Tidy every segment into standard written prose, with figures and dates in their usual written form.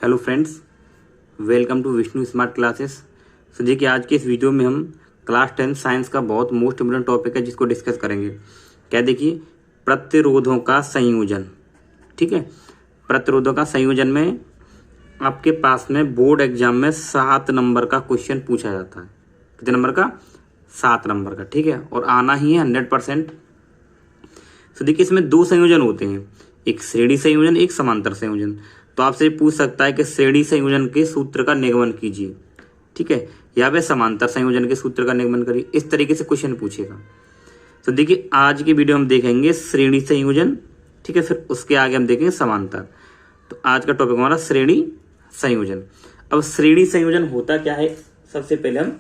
Hello friends, welcome to Vishnu smart classes. So देखिए, आज के इस वीडियो में हम क्लास 10 साइंस का बहुत मोस्ट इम्पोर्टेंट टॉपिक है जिसको डिस्कस करेंगे। क्या देखिए, प्रतिरोधों का संयोजन। ठीक है, प्रतिरोधों का संयोजन में आपके पास में बोर्ड एग्जाम में 7 नंबर का क्वेश्चन पूछा जाता है। कितने नंबर का? 7 नंबर का। ठीक है, और आना ही है 100%। तो देखिए, इसमें 2 संयोजन होते हैं, एक श्रेणी संयोजन, एक समांतर संयोजन। तो आपसे पूछ सकता है कि श्रेणी संयोजन के सूत्र का निगमन कीजिए। ठीक है, या फिर समांतर संयोजन के सूत्र का निगमन करिए। इस तरीके से क्वेश्चन पूछेगा। तो देखिए, आज की वीडियो हम देखेंगे श्रेणी संयोजन। ठीक है, फिर उसके आगे हम देखेंगे समांतर। तो आज का टॉपिक हमारा श्रेणी संयोजन। अब श्रेणी संयोजन होता क्या है, सबसे पहले हम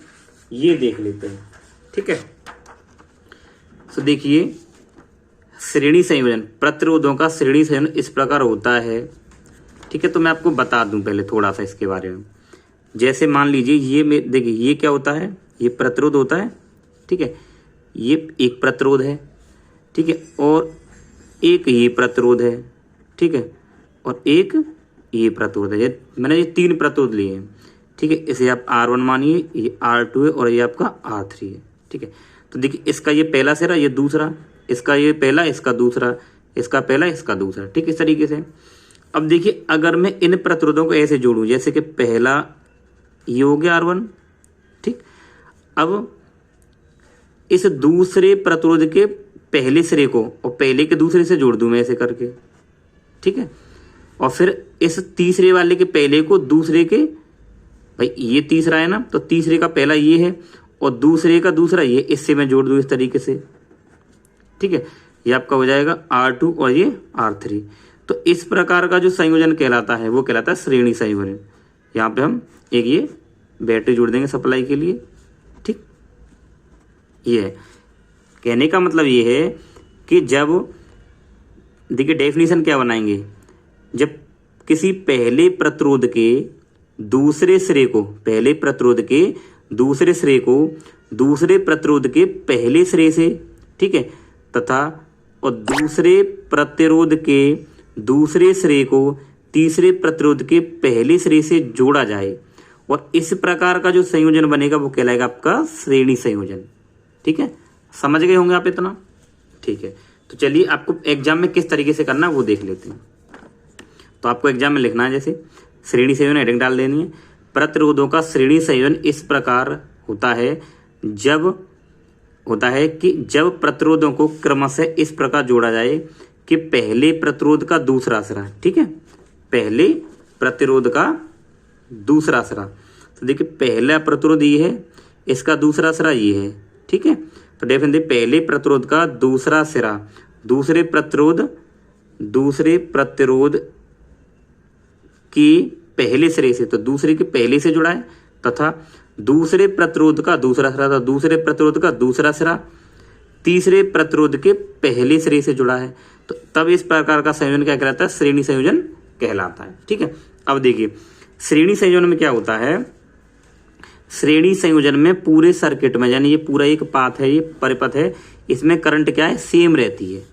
ये देख लेते हैं। ठीक है, तो देखिए, श्रेणी संयोजन, प्रतिरोधों का श्रेणी संयोजन इस प्रकार होता है। ठीक है, तो मैं आपको बता दूं पहले थोड़ा सा इसके बारे में। जैसे मान लीजिए, ये देखिए, ये क्या होता है, ये प्रतिरोध होता है। ठीक है, ये एक प्रतिरोध है। ठीक है, और एक ये प्रतिरोध है। ठीक है, और एक ये प्रतिरोध है। मैंने ये 3 प्रतिरोध लिए हैं। ठीक है, इसे आप R1 मानिए, ये R2 है और ये आपका R3 है। ठीक है, तो देखिए, इसका ये पहला सिरा, ये दूसरा, इसका ये पहला, इसका दूसरा, इसका पहला, इसका दूसरा। ठीक, इस तरीके से। अब देखिए, अगर मैं इन प्रतिरोधों को ऐसे जोड़ूं, जैसे कि पहला ये हो गया R1। ठीक, अब इस दूसरे प्रतिरोध के पहले सिरे को और पहले के दूसरे से जोड़ दूं मैं ऐसे करके। ठीक है, और फिर इस तीसरे वाले के पहले को दूसरे के, भाई ये तीसरा है ना, तो तीसरे का पहला ये है और दूसरे का दूसरा ये, इससे मैं जोड़ दूं इस तरीके से। ठीक है, ये आपका हो जाएगा R2 और ये R3। तो इस प्रकार का जो संयोजन कहलाता है वो कहलाता है श्रेणी संयोजन। यहाँ पे हम एक ये बैटरी जोड़ देंगे सप्लाई के लिए। ठीक, ये है। कहने का मतलब ये है कि जब, देखिए डेफिनेशन क्या बनाएंगे, जब किसी पहले प्रतिरोध के दूसरे सिरे को, पहले प्रतिरोध के दूसरे सिरे को दूसरे प्रतिरोध के पहले सिरे से, ठीक है, तथा और दूसरे प्रतिरोध के दूसरे सिरे को तीसरे प्रतिरोध के पहले सिरे से जोड़ा जाए और इस प्रकार का जो संयोजन बनेगा वो कहलाएगा आपका श्रेणी संयोजन। ठीक है, समझ गए होंगे आप इतना? ठीक है, तो चलिए आपको एग्जाम में किस तरीके से करना है वो देख लेते हैं। तो आपको एग्जाम में लिखना है, जैसे श्रेणी संयोजन हेडिंग डाल देनी है। प्रतिरोधों का श्रेणी संयोजन इस प्रकार होता है कि जब प्रतिरोधों को क्रमशः इस प्रकार जोड़ा जाए कि पहले प्रतिरोध का दूसरा सिरा, ठीक है, पहले प्रतिरोध का दूसरा सिरा, तो देखिए पहला प्रतिरोध ये है, इसका दूसरा सिरा ये है। ठीक है, तो डेफिनेटली पहले प्रतिरोध का दूसरा सिरा दूसरे प्रतिरोध की पहले सिरे से, तो दूसरे के पहले से जुड़ा है, तथा दूसरे प्रतिरोध का दूसरा सिरा था, दूसरे प्रतिरोध का दूसरा सिरा तीसरे प्रतिरोध के पहले सिरे से जुड़ा है। तो तब इस प्रकार का संयोजन क्या कहलाता है? श्रेणी संयोजन कहलाता है। ठीक है, अब देखिए, श्रेणी संयोजन में क्या होता है, श्रेणी संयोजन में पूरे सर्किट में, यानी ये पूरा एक पाथ है, ये परिपथ है, इसमें करंट क्या है? सेम रहती है।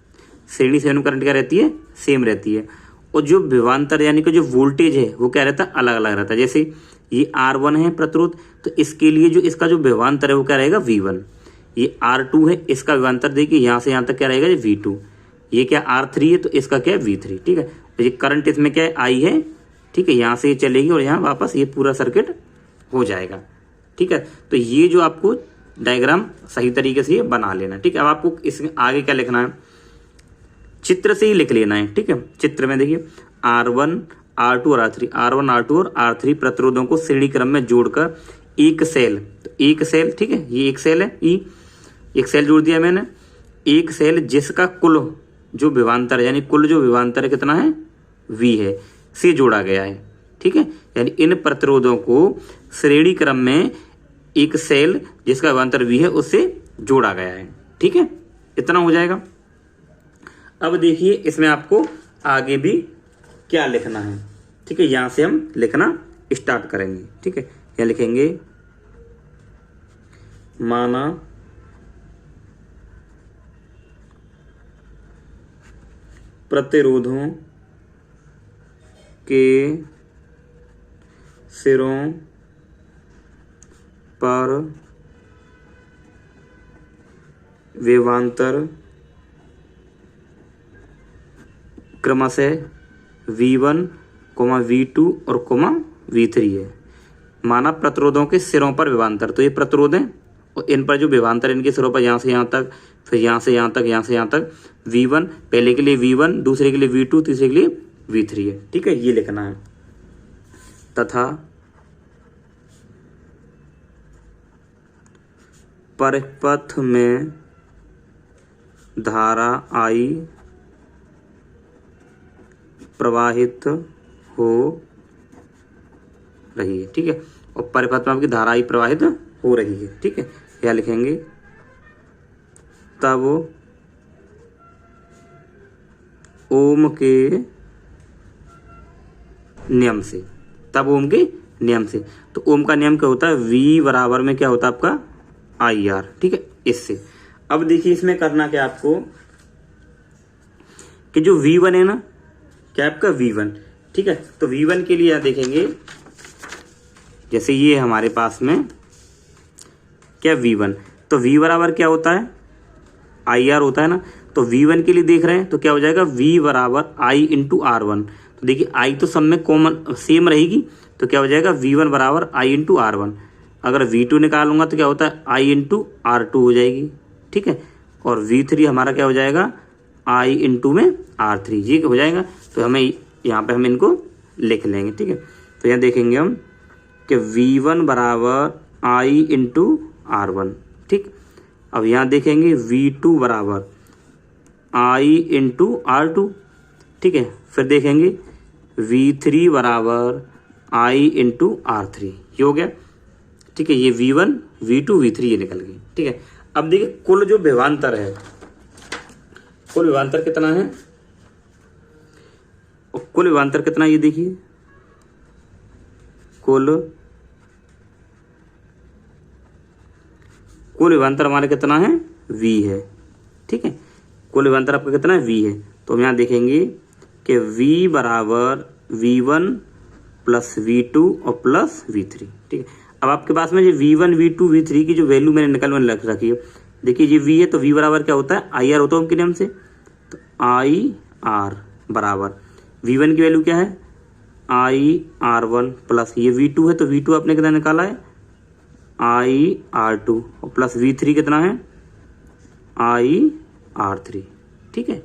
श्रेणी संयोजन में करंट क्या रहती है? सेम रहती है। और जो विभवांतर यानी कि जो वोल्टेज है वो क्या रहता है? अलग अलग रहता है। जैसे ये R1 है प्रतिरोध, तो इसके लिए जो इसका जो विभवांतर है वो क्या रहेगा? V1। ये R2 है, इसका विभवांतर देखिए यहाँ से यहाँ तक क्या रहेगा? V2। ये क्या R3 है, तो इसका क्या है? V3। ठीक है, तो ये करंट इसमें क्या है? I है। ठीक है, यहाँ से ये चलेगी और यहाँ वापस ये पूरा सर्किट हो जाएगा। ठीक है, तो ये जो आपको डायग्राम सही तरीके से ये बना लेना। ठीक है, अब आपको इसमें आगे क्या लिखना है, चित्र से ही लिख लेना है। ठीक है, चित्र में देखिए R1, R2 और R3, R1, R2 और R3 प्रतिरोधों को श्रेणी क्रम में जोड़कर एक सेल, तो एक सेल, ठीक है, ये एक सेल है, एक सेल जोड़ दिया मैंने, एक सेल जिसका कुल जो विभवांतर यानी कुल जो विभवांतर कितना है? V है, से जोड़ा गया है। ठीक है, यानी इन प्रतिरोधों को श्रेणी क्रम में एक सेल जिसका विभवांतर V है उससे जोड़ा गया है। ठीक है, इतना हो जाएगा। अब देखिए, इसमें आपको आगे भी क्या लिखना है। ठीक है, यहां से हम लिखना स्टार्ट करेंगे। ठीक है, यहाँ लिखेंगे, माना प्रतिरोधों के सिरों पर विभवांतर क्रमशः V1, V2 और V3 है। माना प्रतिरोधों के सिरों पर विभवांतर, तो ये प्रतिरोध है और इन पर जो विभवांतर इनके सिरों पर यहाँ से यहाँ तक, फिर यहाँ से यहाँ तक, यहाँ से यहाँ तक V1, पहले के लिए V1, दूसरे के लिए V2, तीसरे के लिए V3 है। ठीक है, ये लिखना है। तथा परिपथ में धारा I प्रवाहित हो रही है। ठीक है, और परिपथ में आपकी धारा I प्रवाहित हो रही है। ठीक है, क्या लिखेंगे, तब ओम के नियम से, तब ओम के नियम से, तो ओम का नियम क्या होता है, V बराबर में क्या होता है आपका IR। ठीक है, इससे अब देखिए इसमें करना क्या आपको कि जो V1 है ना, क्या आपका V1। ठीक है, तो V1 के लिए देखेंगे, जैसे ये हमारे पास में क्या V1, तो V बराबर क्या होता है IR होता है ना, तो V1 के लिए देख रहे हैं तो क्या हो जाएगा V बराबर I इंटू R1। तो देखिए I तो सब में कॉमन सेम रहेगी, तो क्या हो जाएगा V1 बराबर I इंटू R1। अगर V2 निकालूंगा तो क्या होता है I इंटू R2 हो जाएगी। ठीक है, और V3 हमारा क्या हो जाएगा I इंटू में R3, ये हो जाएगा। तो हमें यहाँ पे हम इनको लिख लेंगे। ठीक है, तो यहाँ देखेंगे हम कि V1 बराबर I इंटू R1। ठीक, अब यहाँ देखेंगे V2 बराबर I इंटू R2। ठीक है, फिर देखेंगे V3 बराबर I इंटू R3, ये हो गया। ठीक है, ये V1, V2, V3 ये निकल गई। ठीक है, अब देखिए कुल जो विभवांतर है, कुल विभवांतर कितना है, और कुल विभवांतर कितना, ये देखिए कुल विभवांतर हमारा कितना है V है। ठीक है, कुल विभवांतर आपका कितना है V है, तो हम यहाँ देखेंगे कि V बराबर V1 प्लस V2 और प्लस V3। ठीक है, अब आपके पास में जो V1, V2, V3 की जो वैल्यू मैंने निकाल रखी है, देखिए ये V है तो V बराबर क्या होता है IR होता है उनके नियम से, तो IR बराबर V1 की वैल्यू क्या है IR1 प्लस ये V2 है तो V2 आपने कितना निकाला है IR2 और प्लस V3 कितना है IR3। ठीक है,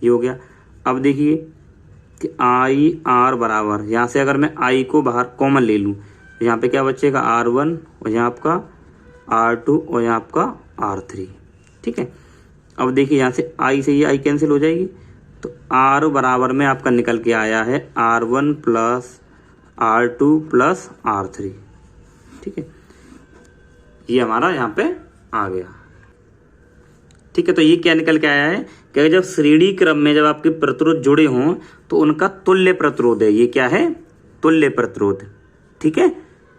ये हो गया। अब देखिए कि IR बराबर, यहाँ से अगर मैं I को बाहर कॉमन ले लूँ, यहाँ पे क्या बचेगा R1 और यहाँ आपका R2 और यहाँ आपका R3। ठीक है, अब देखिए यहाँ से I से ये I कैंसिल हो जाएगी, तो R बराबर में आपका निकल के आया है R1 plus R2 plus R3। ठीक है, ये हमारा यहाँ पे आ गया। ठीक है, तो ये क्या निकल के आया है कि जब श्रेणी क्रम में जब आपके प्रतिरोध जुड़े हों तो उनका तुल्य प्रतिरोध है। ये क्या है तुल्य प्रतिरोध। ठीक है,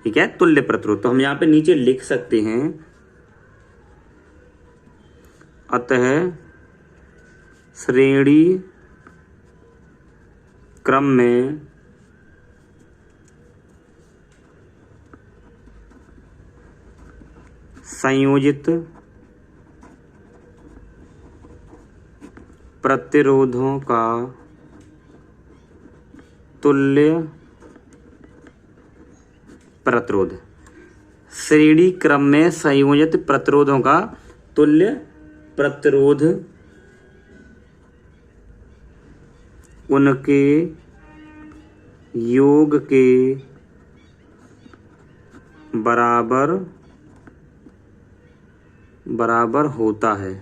ये क्या है तुल्य प्रतिरोध। तो हम यहाँ पे नीचे लिख सकते हैं, अतः श्रेणी क्रम में संयोजित प्रतिरोधों का तुल्य प्रतिरोध, श्रेणी क्रम में संयोजित प्रतिरोधों का तुल्य प्रतिरोध उनके योग के बराबर होता है।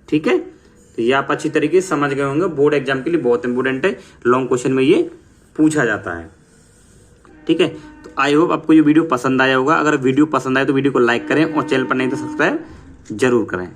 ठीक है, तो ये आप अच्छी तरीके से समझ गए होंगे, बोर्ड एग्जाम के लिए बहुत इंपॉर्टेंट है, लॉन्ग क्वेश्चन में ये पूछा जाता है। ठीक है, तो आई होप आपको ये वीडियो पसंद आया होगा। अगर वीडियो पसंद आए तो वीडियो को लाइक करें और चैनल पर नहीं तो सब्सक्राइब जरूर करें।